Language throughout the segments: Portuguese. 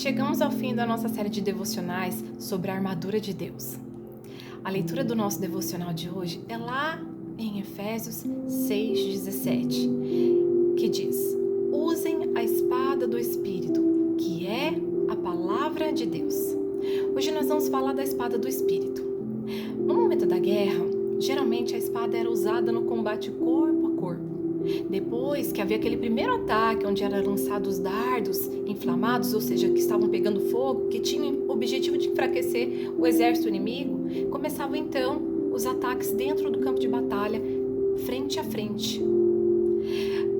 Chegamos ao fim da nossa série de devocionais sobre a armadura de Deus. A leitura do nosso devocional de hoje é lá em Efésios 6,17, que diz: usem a espada do Espírito, que é a palavra de Deus. Hoje nós vamos falar da espada do Espírito. No momento da guerra, geralmente a espada era usada no combate corpo a corpo. Depois que havia aquele primeiro ataque, onde eram lançados dardos inflamados, ou seja, que estavam pegando fogo, que tinham o objetivo de enfraquecer o exército inimigo, começavam então os ataques dentro do campo de batalha, frente a frente.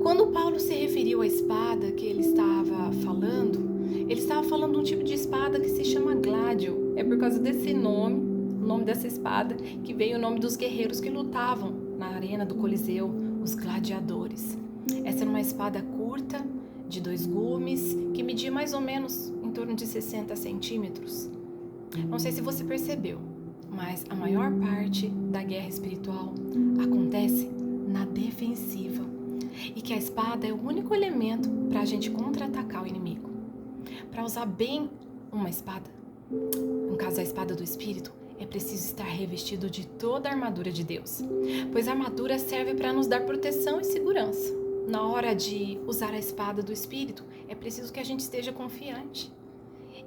Quando Paulo se referiu à espada que ele estava falando de um tipo de espada que se chama gládio. É por causa desse nome, o nome dessa espada, que veio o nome dos guerreiros que lutavam na arena do Coliseu, os gladiadores. Essa era uma espada curta, de 2 gumes, que media mais ou menos em torno de 60 centímetros. Não sei se você percebeu, mas a maior parte da guerra espiritual acontece na defensiva. E que a espada é o único elemento para a gente contra-atacar o inimigo. Para usar bem uma espada, no caso a espada do Espírito, é preciso estar revestido de toda a armadura de Deus, pois a armadura serve para nos dar proteção e segurança. Na hora de usar a espada do Espírito, é preciso que a gente esteja confiante.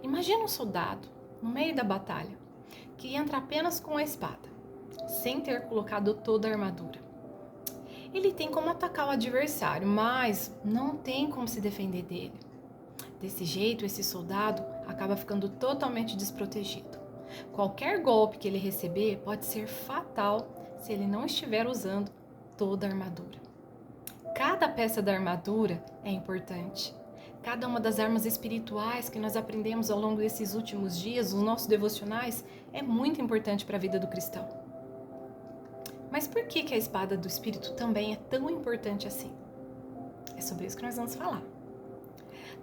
Imagina um soldado, no meio da batalha, que entra apenas com a espada, sem ter colocado toda a armadura. Ele tem como atacar o adversário, mas não tem como se defender dele. Desse jeito, esse soldado acaba ficando totalmente desprotegido. Qualquer golpe que ele receber pode ser fatal se ele não estiver usando toda a armadura. Cada peça da armadura é importante. Cada uma das armas espirituais que nós aprendemos ao longo desses últimos dias, os nossos devocionais, é muito importante para a vida do cristão. Mas por que a espada do Espírito também é tão importante assim? É sobre isso que nós vamos falar.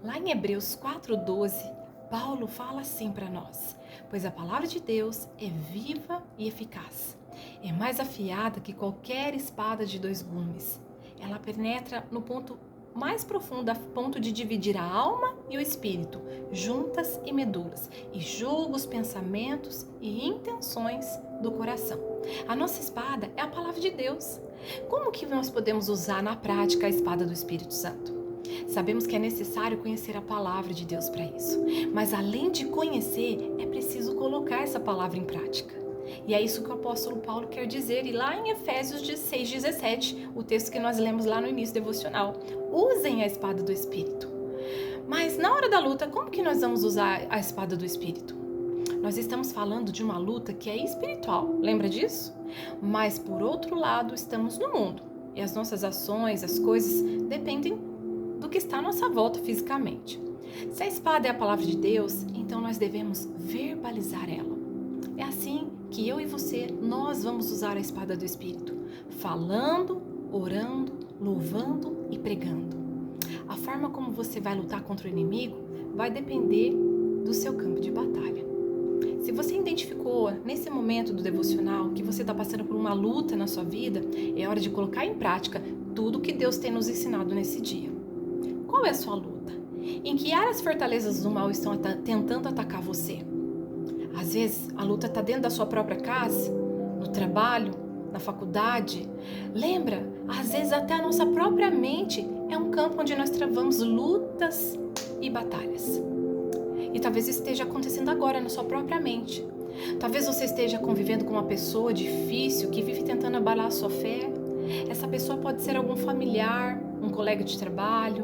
Lá em Hebreus 4:12, Paulo fala assim para nós: pois a palavra de Deus é viva e eficaz. É mais afiada que qualquer espada de 2 gumes. Ela penetra no ponto mais profundo, a ponto de dividir a alma e o espírito, juntas e medulas, e julga os pensamentos e intenções do coração. A nossa espada é a palavra de Deus. Como que nós podemos usar na prática a espada do Espírito Santo? Sabemos que é necessário conhecer a palavra de Deus para isso, mas além de conhecer, é preciso colocar essa palavra em prática. E é isso que o apóstolo Paulo quer dizer, e lá em Efésios 6:17, o texto que nós lemos lá no início devocional: usem a espada do Espírito. Mas na hora da luta, como que nós vamos usar a espada do Espírito? Nós estamos falando de uma luta que é espiritual, lembra disso? Mas por outro lado, estamos no mundo, e as nossas ações, as coisas, dependem do que está à nossa volta fisicamente. Se a espada é a palavra de Deus, então nós devemos verbalizar ela. É assim que eu e você, nós vamos usar a espada do Espírito, falando, orando, louvando e pregando. A forma como você vai lutar contra o inimigo vai depender do seu campo de batalha. Se você identificou nesse momento do devocional que você está passando por uma luta na sua vida, é hora de colocar em prática tudo que Deus tem nos ensinado nesse dia. Qual é a sua luta? Em que áreas fortalezas do mal estão tentando atacar você? Às vezes, a luta está dentro da sua própria casa, no trabalho, na faculdade. Lembra, às vezes até a nossa própria mente é um campo onde nós travamos lutas e batalhas. E talvez isso esteja acontecendo agora na sua própria mente. Talvez você esteja convivendo com uma pessoa difícil que vive tentando abalar a sua fé. Essa pessoa pode ser algum familiar, um colega de trabalho.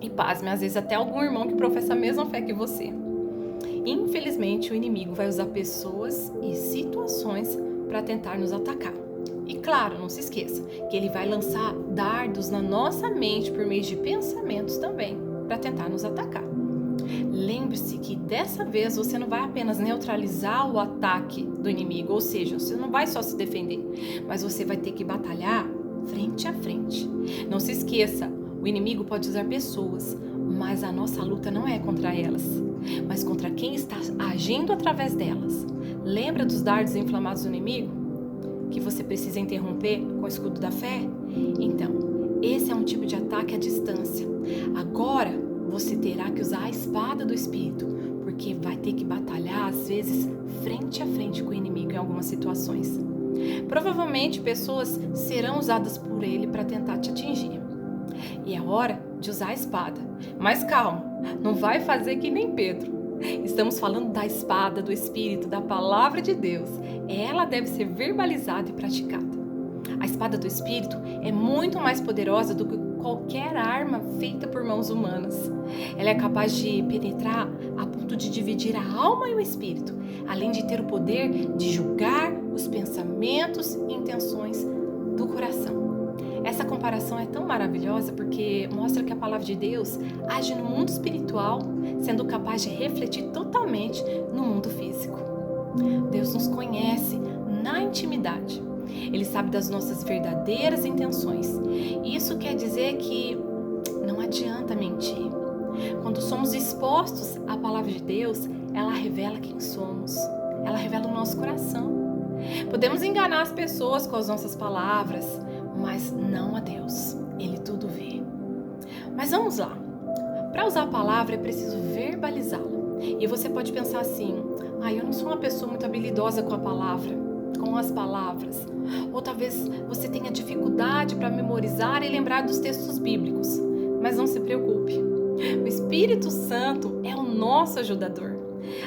E pasme, às vezes até algum irmão que professa a mesma fé que você. Infelizmente, o inimigo vai usar pessoas e situações para tentar nos atacar. E claro, não se esqueça que ele vai lançar dardos na nossa mente por meio de pensamentos também, para tentar nos atacar. Lembre-se que dessa vez você não vai apenas neutralizar o ataque do inimigo, ou seja, você não vai só se defender, mas você vai ter que batalhar frente a frente. Não se esqueça, o inimigo pode usar pessoas, mas a nossa luta não é contra elas, mas contra quem está agindo através delas. Lembra dos dardos inflamados do inimigo? Que você precisa interromper com o escudo da fé? Então, esse é um tipo de ataque à distância. Agora, você terá que usar a espada do Espírito, porque vai ter que batalhar, às vezes, frente a frente com o inimigo em algumas situações. Provavelmente, pessoas serão usadas por ele para tentar te atingir. E é hora de usar a espada. Mas calma, não vai fazer que nem Pedro. Estamos falando da espada do Espírito, da palavra de Deus. Ela deve ser verbalizada e praticada. A espada do Espírito é muito mais poderosa do que qualquer arma feita por mãos humanas. Ela é capaz de penetrar a ponto de dividir a alma e o espírito, além de ter o poder de julgar os pensamentos e intenções do coração. Essa comparação é tão maravilhosa porque mostra que a palavra de Deus age no mundo espiritual, sendo capaz de refletir totalmente no mundo físico. Deus nos conhece na intimidade. Ele sabe das nossas verdadeiras intenções. Isso quer dizer que não adianta mentir. Quando somos expostos à palavra de Deus, ela revela quem somos. Ela revela o nosso coração. Podemos enganar as pessoas com as nossas palavras, mas não a Deus. Ele tudo vê. Mas vamos lá. Para usar a palavra é preciso verbalizá-la. E você pode pensar assim: eu não sou uma pessoa muito habilidosa com a palavra, com as palavras. Ou talvez você tenha dificuldade para memorizar e lembrar dos textos bíblicos. Mas não se preocupe. O Espírito Santo é o nosso ajudador.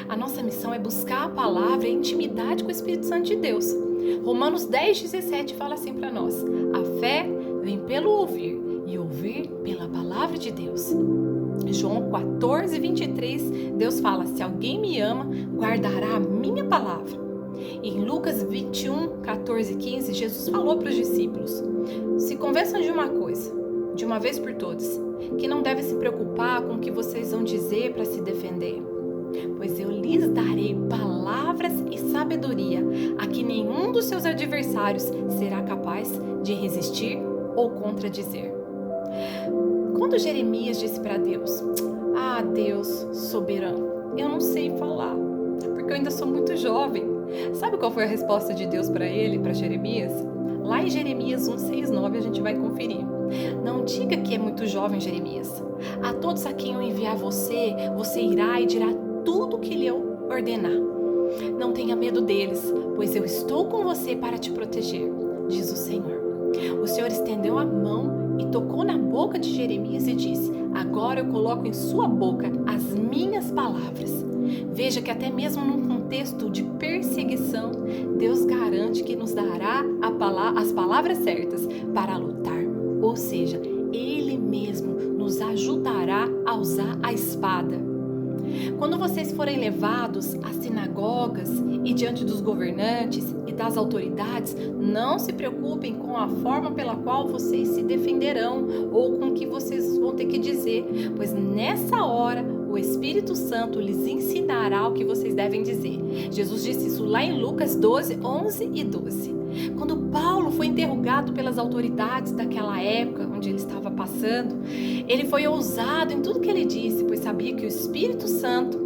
A nossa missão é buscar a palavra e a intimidade com o Espírito Santo de Deus. Romanos 10:17 fala assim para nós: a fé vem pelo ouvir e ouvir pela palavra de Deus. João 14:23, Deus fala: se alguém me ama, guardará a minha palavra. E em Lucas 21:14-15, Jesus falou para os discípulos: se convençam de uma coisa, de uma vez por todas, que não devem se preocupar com o que vocês vão dizer para se defender. Pois eu lhes darei palavras e sabedoria a que nenhum dos seus adversários será capaz de resistir ou contradizer. Quando Jeremias disse para Deus: Deus soberano, eu não sei falar, porque eu ainda sou muito jovem. Sabe qual foi a resposta de Deus para ele, para Jeremias? Lá em Jeremias 1:6-9 a gente vai conferir. Não diga que é muito jovem, Jeremias. A todos a quem eu enviar você irá e dirá tudo o que lhe ordenar. Não tenha medo deles, pois eu estou com você para te proteger, diz o Senhor. O Senhor estendeu a mão e tocou na boca de Jeremias e disse: agora eu coloco em sua boca as minhas palavras. Veja que até mesmo num contexto de perseguição, Deus garante que nos dará as palavras certas para lutar. Ou seja, Ele mesmo nos ajudará a usar a espada. Quando vocês forem levados às sinagogas e diante dos governantes e das autoridades, não se preocupem com a forma pela qual vocês se defenderão ou com o que vocês vão ter que dizer, pois nessa hora o Espírito Santo lhes ensinará o que vocês devem dizer. Jesus disse isso lá em Lucas 12:11-12. Quando Paulo foi interrogado pelas autoridades daquela época onde ele estava passando, ele foi ousado em tudo que ele disse, pois sabia que o Espírito Santo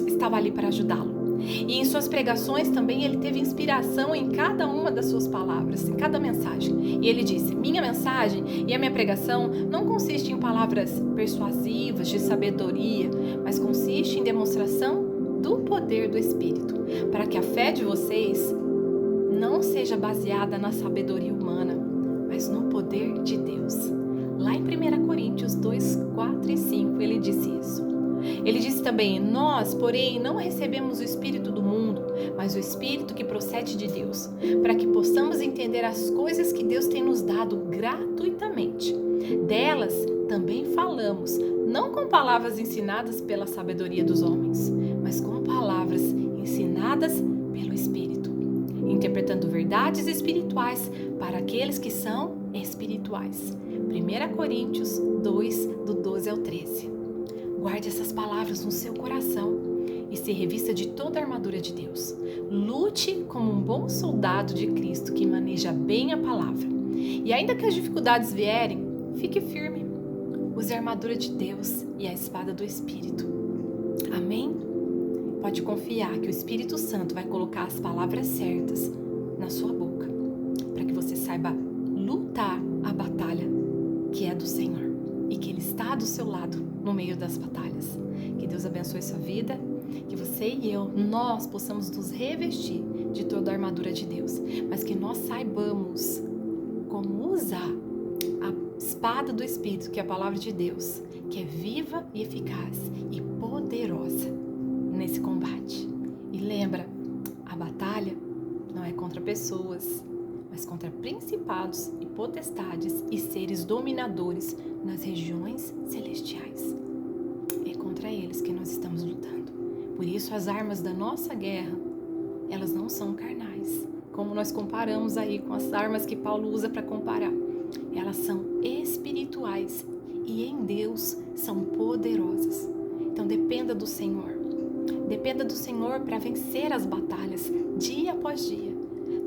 estava ali para ajudá-lo. E em suas pregações também ele teve inspiração em cada uma das suas palavras, em cada mensagem. E ele disse: minha mensagem e a minha pregação não consiste em palavras persuasivas, de sabedoria, mas consiste em demonstração do poder do Espírito, para que a fé de vocês não seja baseada na sabedoria humana, mas no poder de Deus. Lá em 1 Coríntios 2:4-5 ele disse isso. Ele disse também: nós, porém, não recebemos o Espírito do mundo, mas o Espírito que procede de Deus, para que possamos entender as coisas que Deus tem nos dado gratuitamente. Delas também falamos, não com palavras ensinadas pela sabedoria dos homens, mas com palavras ensinadas pelo Espírito, interpretando verdades espirituais para aqueles que são espirituais. 1 Coríntios 2:12-13. Guarde essas palavras no seu coração e se revista de toda a armadura de Deus. Lute como um bom soldado de Cristo que maneja bem a palavra. E ainda que as dificuldades vierem, fique firme. Use a armadura de Deus e a espada do Espírito. Amém? Pode confiar que o Espírito Santo vai colocar as palavras certas na sua boca, para que você saiba lutar a batalha que é do Senhor e que Ele está do seu lado no meio das batalhas. Que Deus abençoe sua vida, que você e eu, nós possamos nos revestir de toda a armadura de Deus, mas que nós saibamos como usar a espada do Espírito, que é a palavra de Deus, que é viva e eficaz e poderosa nesse combate. E lembra, a batalha não é contra pessoas, mas contra principados e potestades e seres dominadores nas regiões celestiais. É contra eles que nós estamos lutando. Por isso as armas da nossa guerra, elas não são carnais, como nós comparamos aí com as armas que Paulo usa para comparar. Elas são espirituais e em Deus são poderosas. Então dependa do Senhor. Dependa do Senhor para vencer as batalhas dia após dia.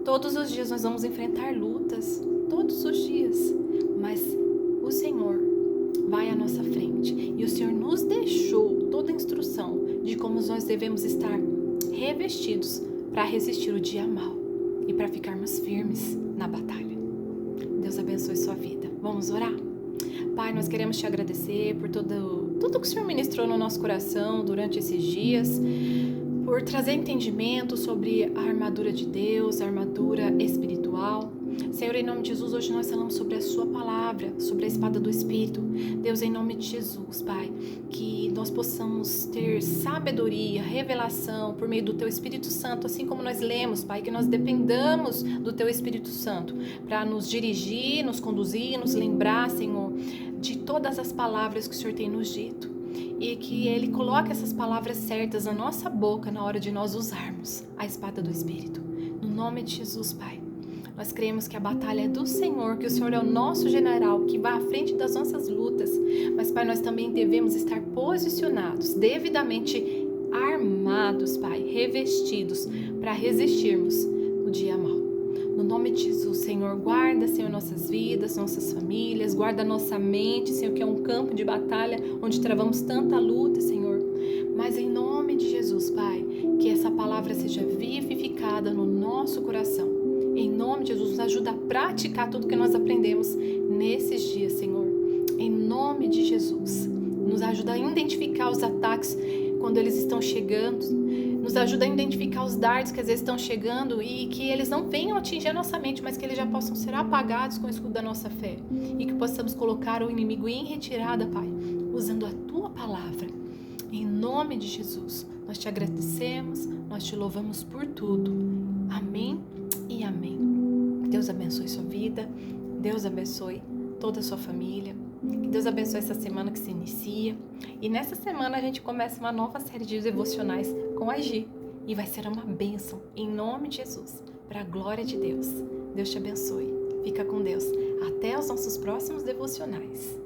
Todos os dias nós vamos enfrentar lutas, todos os dias, mas o Senhor vai à nossa frente e o Senhor nos deixou toda a instrução de como nós devemos estar revestidos para resistir o dia mau e para ficarmos firmes na batalha. Deus abençoe sua vida. Vamos orar? Pai, nós queremos te agradecer por tudo que o Senhor ministrou no nosso coração durante esses dias, por trazer entendimento sobre a armadura de Deus, a armadura espiritual. Senhor, em nome de Jesus, hoje nós falamos sobre a sua palavra, sobre a espada do Espírito. Deus, em nome de Jesus, Pai, que nós possamos ter sabedoria, revelação por meio do Teu Espírito Santo, assim como nós lemos, Pai, que nós dependamos do Teu Espírito Santo para nos dirigir, nos conduzir, nos lembrar, Senhor, de todas as palavras que o Senhor tem nos dito. E que Ele coloque essas palavras certas na nossa boca na hora de nós usarmos a espada do Espírito. No nome de Jesus, Pai, nós cremos que a batalha é do Senhor, que o Senhor é o nosso general, que vai à frente das nossas lutas. Mas, Pai, nós também devemos estar posicionados, devidamente armados, Pai, revestidos, para resistirmos no dia mau. No nome de Jesus, Senhor, guarda, Senhor, nossas vidas, nossas famílias, guarda nossa mente, Senhor, que é um campo de batalha onde travamos tanta luta, Senhor. Mas em nome de Jesus, Pai, que essa palavra seja vivificada no nosso coração. Em nome de Jesus, nos ajuda a praticar tudo que nós aprendemos nesses dias, Senhor. Em nome de Jesus, nos ajuda a identificar os ataques quando eles estão chegando, nos ajuda a identificar os dardos que às vezes estão chegando e que eles não venham atingir a nossa mente, mas que eles já possam ser apagados com o escudo da nossa fé e que possamos colocar o inimigo em retirada, Pai, usando a Tua palavra. Em nome de Jesus, nós te agradecemos, nós te louvamos por tudo. Amém e amém. Deus abençoe sua vida, Deus abençoe toda a sua família, que Deus abençoe essa semana que se inicia. E nessa semana a gente começa uma nova série de devocionais com a Gi. E vai ser uma bênção, em nome de Jesus, para a glória de Deus. Deus te abençoe. Fica com Deus. Até os nossos próximos devocionais.